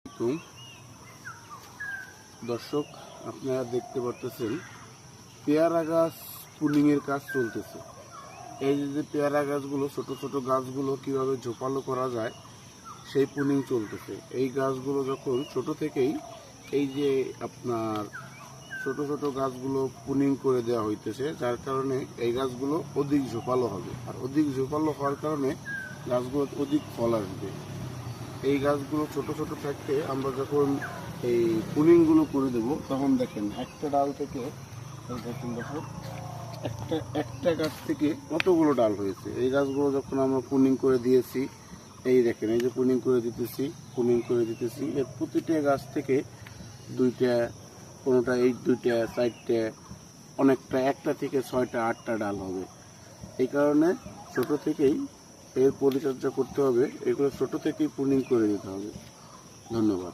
তো দর্শক, আপনারা দেখতে পারতেছেন পেয়ারা গাছ পুলিংয়ের কাজ চলতেছে। এই যে পেয়ারা গাছগুলো, ছোট ছোট গাছগুলো কিভাবে ঝোপালো করা যায় সেই পুলিং চলতেছে। এই গাছগুলো যখন ছোট থেকেই এই যে আপনার ছোট ছোট গাছগুলো পুলিং করে দেওয়া হইতেছে, যার কারণে এই গাছগুলো অধিক ঝোপালো হবে। আর অধিক ঝোপালো হওয়ার কারণে গাছগুলো অধিক ফল আসবে। এই গাছগুলো ছোট ছোট থাকতে আমরা যখন এই পুলিংগুলো করে দেব, তখন দেখেন একটা ডাল থেকে দেখেন একটা গাছ থেকে কতগুলো ডাল হয়েছে। এই গাছগুলো যখন আমরা পুলিং করে দিয়েছি, এই দেখেন এই যে পুলিং করে দিতেছি, এর প্রতিটা গাছ থেকে দুইটা, কোনোটা এই দুইটা, চারটে, অনেকটা একটা থেকে 6টা 8টা ডাল হবে। এই কারণে ছোট থেকেই এর পরিচর্যা করতে হবে, এগুলো ছোট থেকেই পুলিং করে দিতে হবে। ধন্যবাদ।